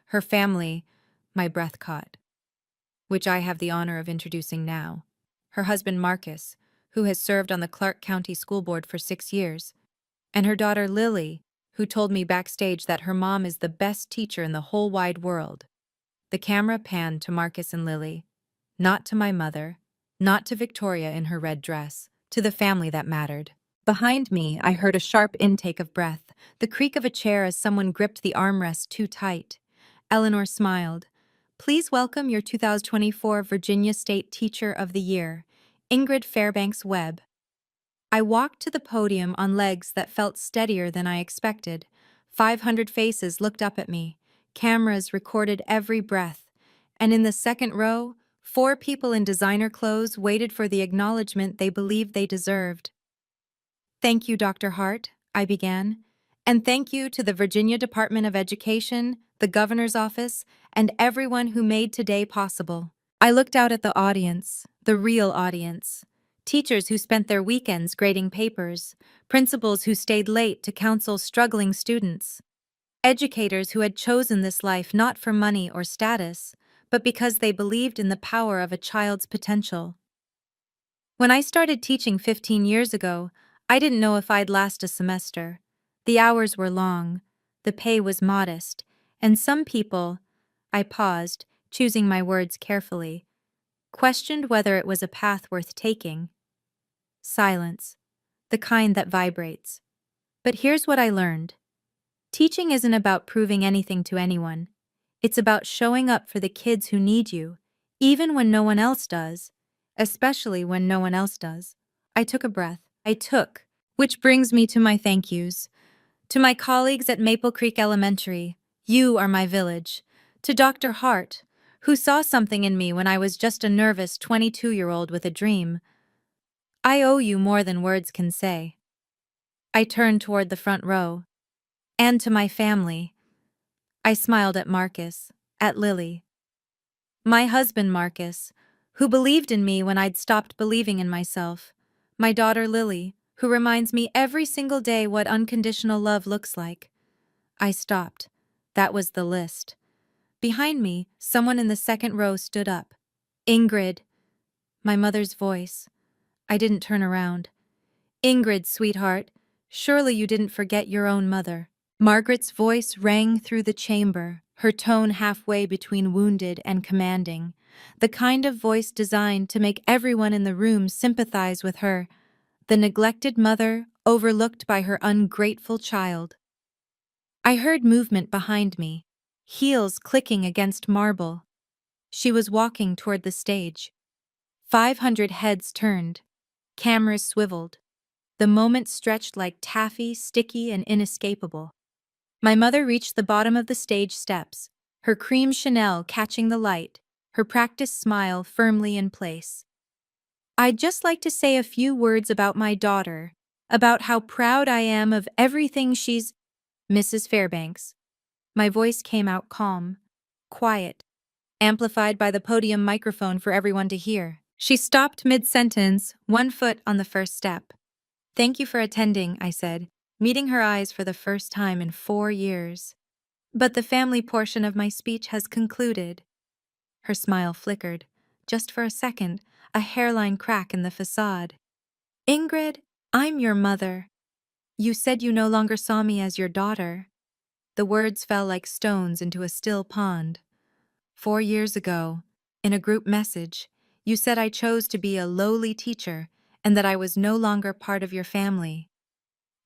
Her family, my breath caught, which I have the honor of introducing now. Her husband Marcus, who has served on the Clark County School Board for 6 years, and her daughter Lily, who told me backstage that her mom is the best teacher in the whole wide world. The camera panned to Marcus and Lily, not to my mother, not to Victoria in her red dress, to the family that mattered. Behind me, I heard a sharp intake of breath, the creak of a chair as someone gripped the armrest too tight. Eleanor smiled. Please welcome your 2024 Virginia State Teacher of the Year, Ingrid Fairbanks Webb. I walked to the podium on legs that felt steadier than I expected. 500 faces looked up at me. Cameras recorded every breath. And in the second row, 4 people in designer clothes waited for the acknowledgement they believed they deserved. Thank you, Dr. Hart, I began. And thank you to the Virginia Department of Education, the Governor's Office, and everyone who made today possible. I looked out at the audience, the real audience. Teachers who spent their weekends grading papers, principals who stayed late to counsel struggling students, educators who had chosen this life not for money or status, but because they believed in the power of a child's potential. When I started teaching 15 years ago, I didn't know if I'd last a semester. The hours were long, the pay was modest, and some people, I paused, choosing my words carefully, questioned whether it was a path worth taking. Silence, the kind that vibrates. But here's what I learned. Teaching isn't about proving anything to anyone. It's about showing up for the kids who need you, even when no one else does, especially when no one else does. I took a breath. Which brings me to my thank yous. To my colleagues at Maple Creek Elementary, you are my village. To Dr. Hart, who saw something in me when I was just a nervous 22-year-old with a dream. I owe you more than words can say. I turned toward the front row. And to my family. I smiled at Marcus, at Lily. My husband Marcus, who believed in me when I'd stopped believing in myself. My daughter Lily, who reminds me every single day what unconditional love looks like. I stopped. That was the list. Behind me, someone in the second row stood up. Ingrid. My mother's voice. I didn't turn around. Ingrid, sweetheart, surely you didn't forget your own mother. Margaret's voice rang through the chamber, her tone halfway between wounded and commanding, the kind of voice designed to make everyone in the room sympathize with her, the neglected mother overlooked by her ungrateful child. I heard movement behind me, heels clicking against marble. She was walking toward the stage. 500 heads turned, cameras swiveled. The moment stretched like taffy, sticky and inescapable. My mother reached the bottom of the stage steps, her cream Chanel catching the light, her practiced smile firmly in place. I'd just like to say a few words about my daughter, about how proud I am of everything she's... Mrs. Fairbanks. My voice came out calm, quiet, amplified by the podium microphone for everyone to hear. She stopped mid-sentence, one foot on the first step. Thank you for attending, I said, meeting her eyes for the first time in 4 years. But the family portion of my speech has concluded. Her smile flickered, just for a second, a hairline crack in the facade. Ingrid, I'm your mother. You said you no longer saw me as your daughter. The words fell like stones into a still pond. 4 years ago, in a group message, you said I chose to be a lowly teacher and that I was no longer part of your family.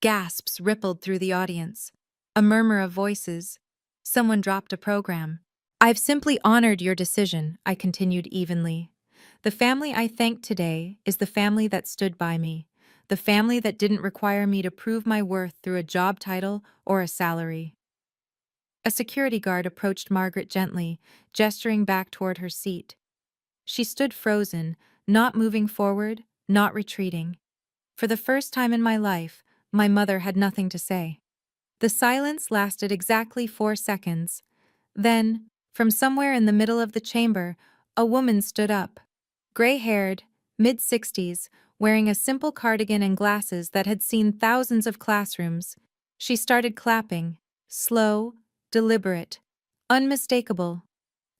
Gasps rippled through the audience. A murmur of voices. Someone dropped a program. I've simply honored your decision, I continued evenly. The family I thank today is the family that stood by me, the family that didn't require me to prove my worth through a job title or a salary. A security guard approached Margaret gently, gesturing back toward her seat. She stood frozen, not moving forward, not retreating. For the first time in my life, my mother had nothing to say. The silence lasted exactly 4 seconds. Then, from somewhere in the middle of the chamber, a woman stood up. Gray-haired, mid-60s, wearing a simple cardigan and glasses that had seen thousands of classrooms. She started clapping, slow, deliberate, Unmistakable.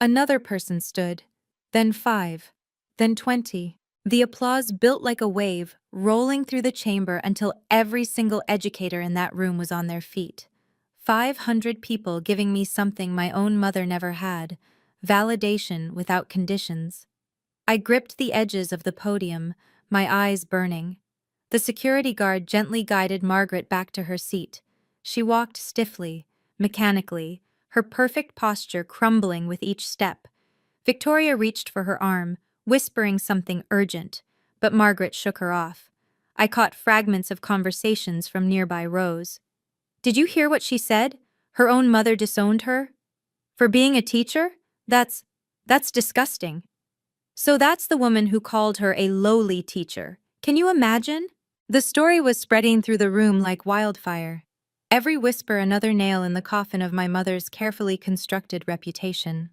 Another person stood. Then 5. Then 20. The applause built like a wave, rolling through the chamber until every single educator in that room was on their feet. 500 people giving me something my own mother never had, validation without conditions. I gripped the edges of the podium, my eyes burning. The security guard gently guided Margaret back to her seat. She walked stiffly, mechanically, her perfect posture crumbling with each step. Victoria reached for her arm, whispering something urgent, but Margaret shook her off. I caught fragments of conversations from nearby rows. Did you hear what she said? Her own mother disowned her? For being a teacher? That's disgusting. So that's the woman who called her a lowly teacher. Can you imagine? The story was spreading through the room like wildfire. Every whisper another nail in the coffin of my mother's carefully constructed reputation.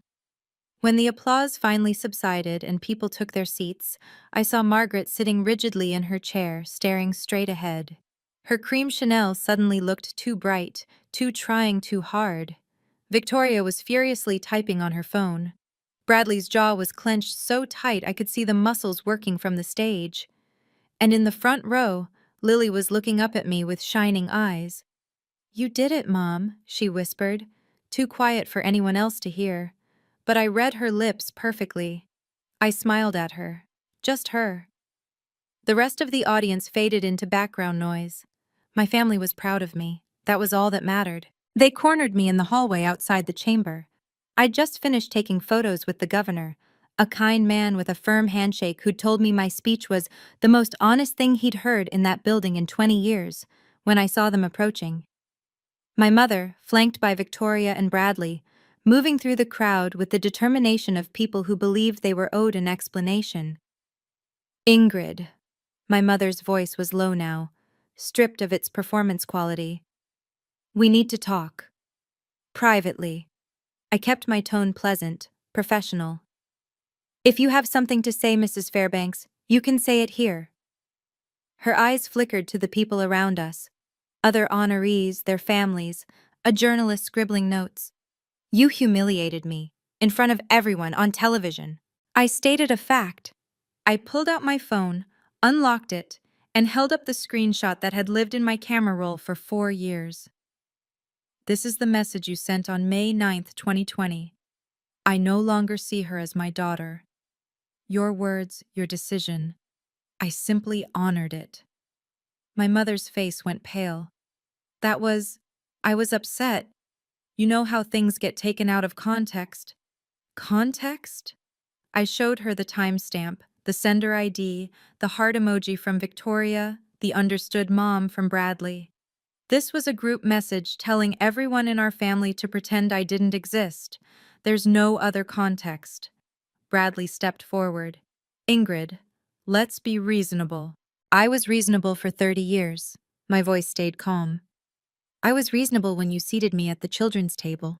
When the applause finally subsided and people took their seats, I saw Margaret sitting rigidly in her chair, staring straight ahead. Her cream Chanel suddenly looked too bright, too trying too hard. Victoria was furiously typing on her phone. Bradley's jaw was clenched so tight I could see the muscles working from the stage. And in the front row, Lily was looking up at me with shining eyes. "You did it, Mom," she whispered, too quiet for anyone else to hear. But I read her lips perfectly. I smiled at her. Just her. The rest of the audience faded into background noise. My family was proud of me. That was all that mattered. They cornered me in the hallway outside the chamber. I'd just finished taking photos with the governor, a kind man with a firm handshake who'd told me my speech was the most honest thing he'd heard in that building in 20 years, when I saw them approaching. My mother, flanked by Victoria and Bradley, moving through the crowd with the determination of people who believed they were owed an explanation. "Ingrid." My mother's voice was low now, stripped of its performance quality. "We need to talk. Privately." I kept my tone pleasant, professional. "If you have something to say, Mrs. Fairbanks, you can say it here." Her eyes flickered to the people around us. Other honorees, their families, a journalist scribbling notes. "You humiliated me, in front of everyone, on television." I stated a fact. I pulled out my phone, unlocked it, and held up the screenshot that had lived in my camera roll for 4 years. "This is the message you sent on May 9th, 2020. I no longer see her as my daughter. Your words, your decision. I simply honored it." My mother's face went pale. I was upset. You know how things get taken out of context. Context? I showed her the timestamp, the sender ID, the heart emoji from Victoria, the understood mom from Bradley. This was a group message telling everyone in our family to pretend I didn't exist. There's no other context. Bradley stepped forward. "Ingrid, let's be reasonable." I was reasonable for 30 years. My voice stayed calm. I was reasonable when you seated me at the children's table.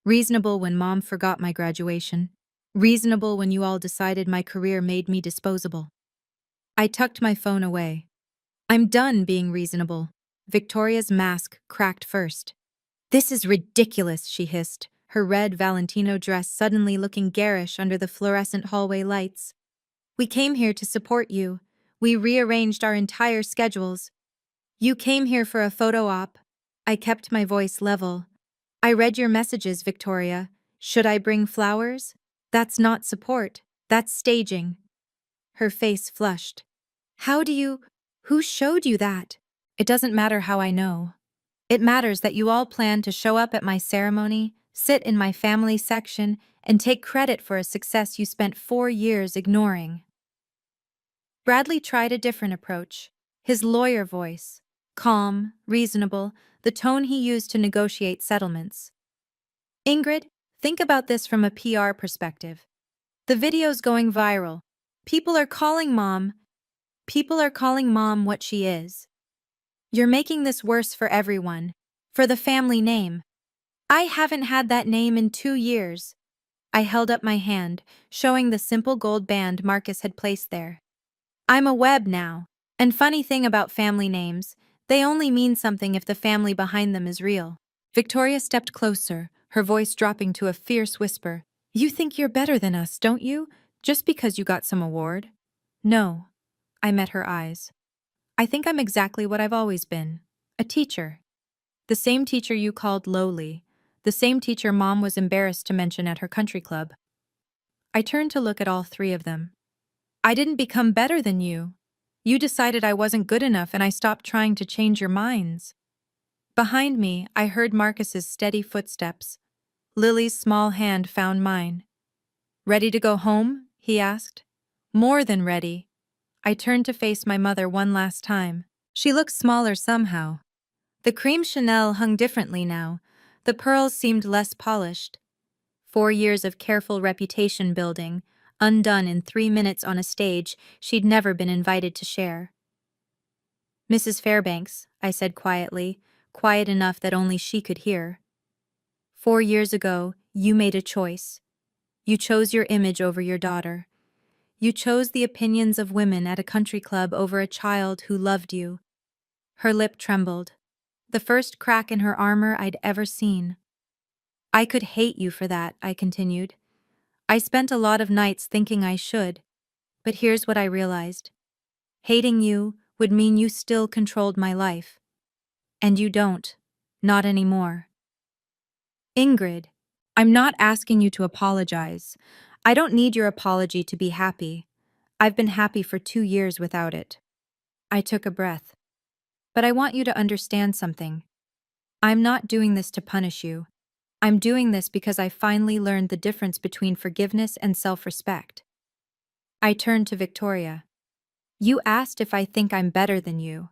Reasonable when Mom forgot my graduation. Reasonable when you all decided my career made me disposable. I tucked my phone away. "I'm done being reasonable." Victoria's mask cracked first. "This is ridiculous," she hissed, her red Valentino dress suddenly looking garish under the fluorescent hallway lights. "We came here to support you. We rearranged our entire schedules. You came here for a photo op." I kept my voice level. "I read your messages, Victoria. Should I bring flowers? That's not support. That's staging." Her face flushed. Who showed you that?" "It doesn't matter how I know. It matters that you all plan to show up at my ceremony, sit in my family section, and take credit for a success you spent 4 years ignoring." Bradley tried a different approach. His lawyer voice. Calm, reasonable, the tone he used to negotiate settlements. "Ingrid, think about this from a PR perspective. The video's going viral. People are calling Mom what she is. You're making this worse for everyone, for the family name. I haven't had that name in 2 years." I held up my hand, showing the simple gold band Marcus had placed there. "I'm a Webb now. And funny thing about family names, they only mean something if the family behind them is real." Victoria stepped closer, her voice dropping to a fierce whisper. You think you're better than us, don't you? Just because you got some award? No. I met her eyes. I think I'm exactly what I've always been. A teacher. The same teacher you called lowly. The same teacher Mom was embarrassed to mention at her country club. I turned to look at all three of them. I didn't become better than you. You decided I wasn't good enough and I stopped trying to change your minds. Behind me, I heard Marcus's steady footsteps. Lily's small hand found mine. Ready to go home? He asked. More than ready. I turned to face my mother one last time. She looked smaller somehow. The cream Chanel hung differently now. The pearls seemed less polished. 4 years of careful reputation building, undone in 3 minutes on a stage she'd never been invited to share. Mrs. Fairbanks, I said quietly, quiet enough that only she could hear. 4 years ago, you made a choice. You chose your image over your daughter. You chose the opinions of women at a country club over a child who loved you. Her lip trembled. The first crack in her armor I'd ever seen. I could hate you for that, I continued. I spent a lot of nights thinking I should, but here's what I realized. Hating you would mean you still controlled my life. And you don't. Not anymore. Ingrid, I'm not asking you to apologize. I don't need your apology to be happy. I've been happy for 2 years without it. I took a breath. But I want you to understand something. I'm not doing this to punish you. I'm doing this because I finally learned the difference between forgiveness and self-respect. I turned to Victoria. You asked if I think I'm better than you.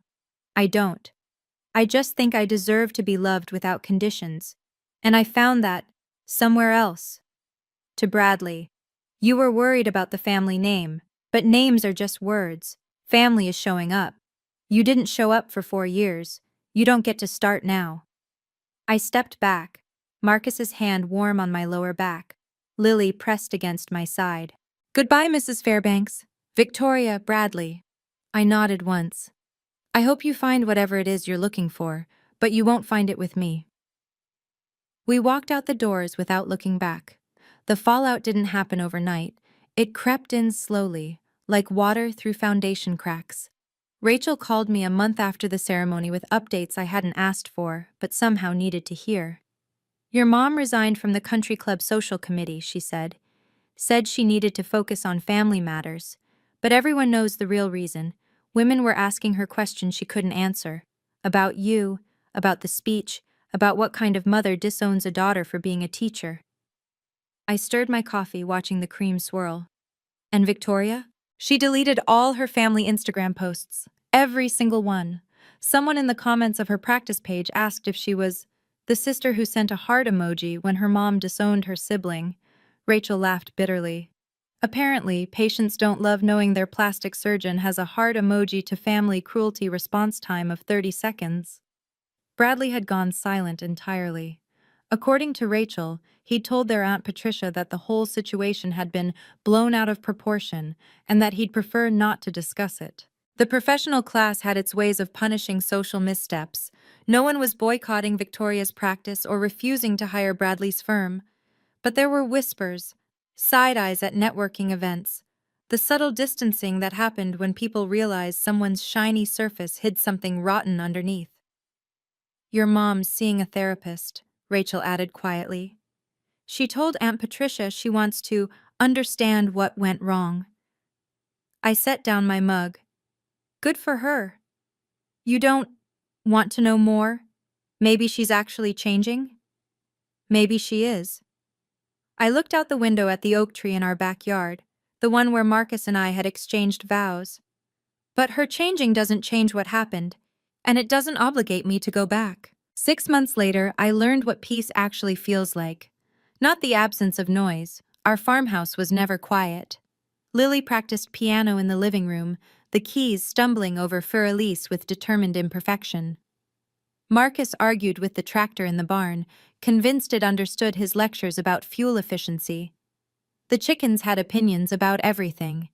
I don't. I just think I deserve to be loved without conditions. And I found that somewhere else. To Bradley. You were worried about the family name, but names are just words. Family is showing up. You didn't show up for 4 years. You don't get to start now. I stepped back, Marcus's hand warm on my lower back, Lily pressed against my side. Goodbye, Mrs. Fairbanks. Victoria, Bradley. I nodded once. I hope you find whatever it is you're looking for, but you won't find it with me. We walked out the doors without looking back. The fallout didn't happen overnight. It crept in slowly, like water through foundation cracks. Rachel called me a month after the ceremony with updates I hadn't asked for, but somehow needed to hear. Your mom resigned from the country club social committee, she said. Said she needed to focus on family matters. But everyone knows the real reason. Women were asking her questions she couldn't answer. About you, about the speech, about what kind of mother disowns a daughter for being a teacher. I stirred my coffee, watching the cream swirl. And Victoria? She deleted all her family Instagram posts. Every single one. Someone in the comments of her practice page asked if she was the sister who sent a heart emoji when her mom disowned her sibling. Rachel laughed bitterly. Apparently, patients don't love knowing their plastic surgeon has a heart emoji to family cruelty response time of 30 seconds. Bradley had gone silent entirely. According to Rachel, he'd told their Aunt Patricia that the whole situation had been blown out of proportion and that he'd prefer not to discuss it. The professional class had its ways of punishing social missteps. No one was boycotting Victoria's practice or refusing to hire Bradley's firm. But there were whispers, side-eyes at networking events, the subtle distancing that happened when people realized someone's shiny surface hid something rotten underneath. Your mom's seeing a therapist, Rachel added quietly. She told Aunt Patricia she wants to understand what went wrong. I set down my mug. Good for her. You don't want to know more? Maybe she's actually changing? Maybe she is. I looked out the window at the oak tree in our backyard, the one where Marcus and I had exchanged vows. But her changing doesn't change what happened, and it doesn't obligate me to go back. 6 months later, I learned what peace actually feels like. Not the absence of noise. Our farmhouse was never quiet. Lily practiced piano in the living room, the keys stumbling over Fur-Elise with determined imperfection. Marcus argued with the tractor in the barn, convinced it understood his lectures about fuel efficiency. The chickens had opinions about everything.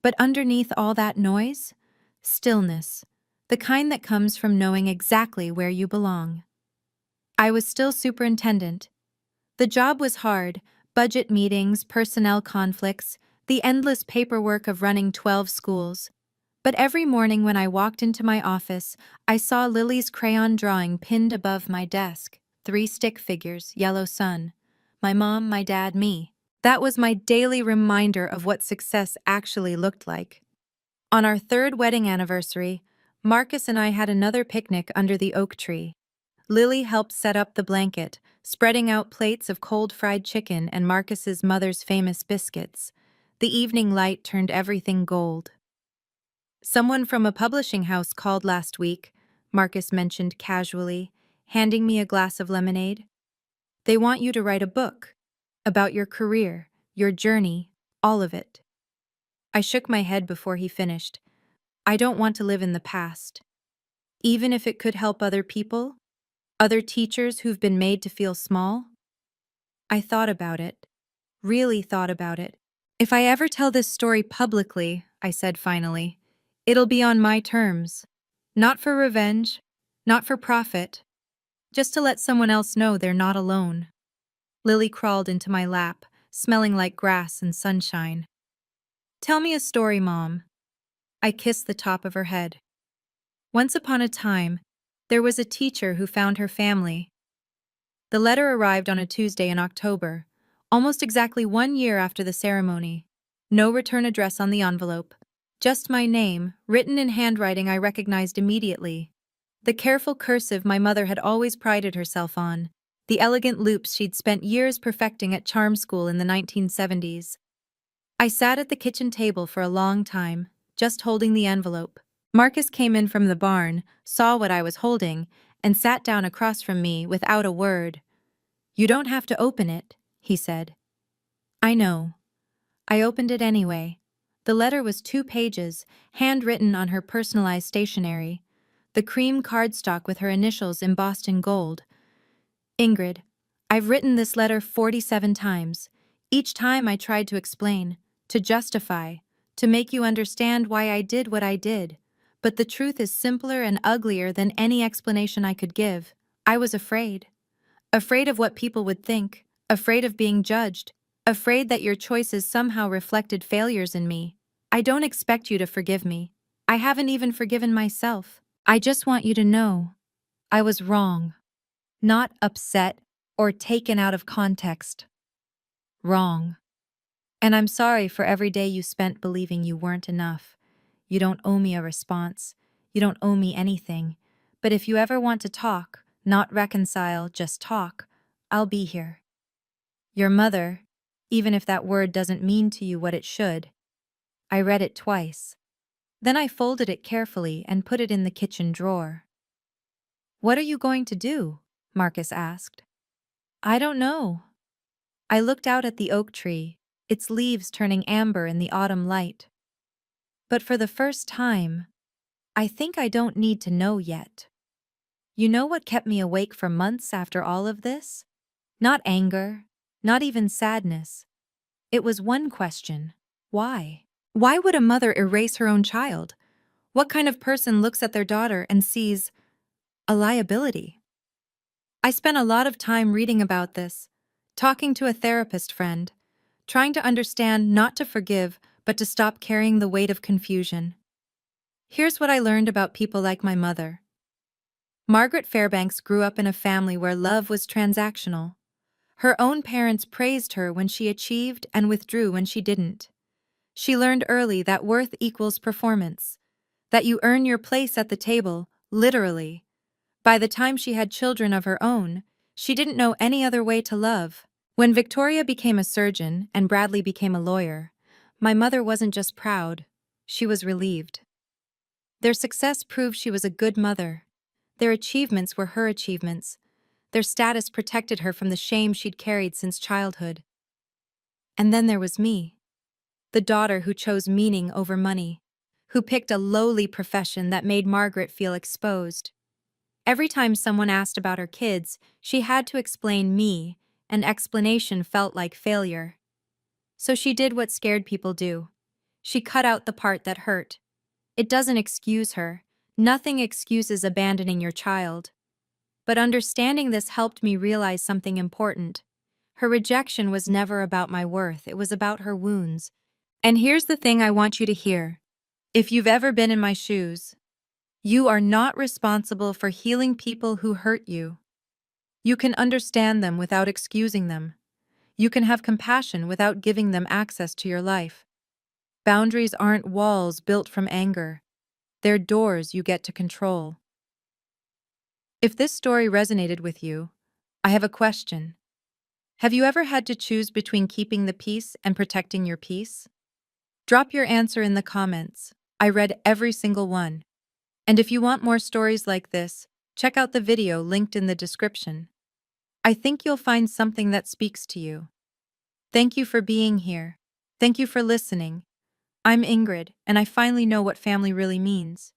But underneath all that noise, stillness, the kind that comes from knowing exactly where you belong. I was still superintendent. The job was hard: budget meetings, personnel conflicts, the endless paperwork of running 12 schools. But every morning when I walked into my office, I saw Lily's crayon drawing pinned above my desk. 3 stick figures, yellow sun. My mom, my dad, me. That was my daily reminder of what success actually looked like. On our 3rd wedding anniversary, Marcus and I had another picnic under the oak tree. Lily helped set up the blanket, spreading out plates of cold fried chicken and Marcus's mother's famous biscuits. The evening light turned everything gold. "Someone from a publishing house called last week," Marcus mentioned casually, handing me a glass of lemonade. "They want you to write a book. About your career, your journey, all of it." I shook my head before he finished. "I don't want to live in the past. Even if it could help other people, other teachers who've been made to feel small." I thought about it, really thought about it. "If I ever tell this story publicly," I said finally, "it'll be on my terms. Not for revenge, not for profit, just to let someone else know they're not alone." Lily crawled into my lap, smelling like grass and sunshine. "Tell me a story, Mom." I kissed the top of her head. "Once upon a time, there was a teacher who found her family." The letter arrived on a Tuesday in October, almost exactly 1 year after the ceremony. No return address on the envelope. Just my name, written in handwriting I recognized immediately. The careful cursive my mother had always prided herself on. The elegant loops she'd spent years perfecting at charm school in the 1970s. I sat at the kitchen table for a long time, just holding the envelope. Marcus came in from the barn, saw what I was holding, and sat down across from me without a word. "You don't have to open it," he said. "I know." I opened it anyway. The letter was 2 pages, handwritten on her personalized stationery. The cream cardstock with her initials embossed in gold. "Ingrid, I've written this letter 47 times. Each time I tried to explain, to justify, to make you understand why I did what I did. But the truth is simpler and uglier than any explanation I could give. I was afraid. Afraid of what people would think, afraid of being judged, afraid that your choices somehow reflected failures in me. I don't expect you to forgive me. I haven't even forgiven myself. I just want you to know I was wrong. Not upset or taken out of context. Wrong. And I'm sorry for every day you spent believing you weren't enough. You don't owe me a response. You don't owe me anything. But if you ever want to talk, not reconcile, just talk, I'll be here. Your mother, even if that word doesn't mean to you what it should." I read it twice. Then I folded it carefully and put it in the kitchen drawer. "What are you going to do?" Marcus asked. "I don't know." I looked out at the oak tree, its leaves turning amber in the autumn light. But for the first time, I think I don't need to know yet. You know what kept me awake for months after all of this? Not anger, not even sadness. It was one question: why? Why would a mother erase her own child? What kind of person looks at their daughter and sees a liability? I spent a lot of time reading about this, talking to a therapist friend, trying to understand, not to forgive, but to stop carrying the weight of confusion. Here's what I learned about people like my mother. Margaret Fairbanks grew up in a family where love was transactional. Her own parents praised her when she achieved and withdrew when she didn't. She learned early that worth equals performance, that you earn your place at the table, literally. By the time she had children of her own, she didn't know any other way to love. When Victoria became a surgeon and Bradley became a lawyer, my mother wasn't just proud, she was relieved. Their success proved she was a good mother. Their achievements were her achievements. Their status protected her from the shame she'd carried since childhood. And then there was me, the daughter who chose meaning over money, who picked a lowly profession that made Margaret feel exposed. Every time someone asked about her kids, she had to explain me, and explanation felt like failure. So she did what scared people do. She cut out the part that hurt. It doesn't excuse her. Nothing excuses abandoning your child. But understanding this helped me realize something important. Her rejection was never about my worth, it was about her wounds. And here's the thing I want you to hear. If you've ever been in my shoes, you are not responsible for healing people who hurt you. You can understand them without excusing them. You can have compassion without giving them access to your life. Boundaries aren't walls built from anger. They're doors you get to control. If this story resonated with you, I have a question. Have you ever had to choose between keeping the peace and protecting your peace? Drop your answer in the comments. I read every single one. And if you want more stories like this, check out the video linked in the description. I think you'll find something that speaks to you. Thank you for being here. Thank you for listening. I'm Ingrid, and I finally know what family really means.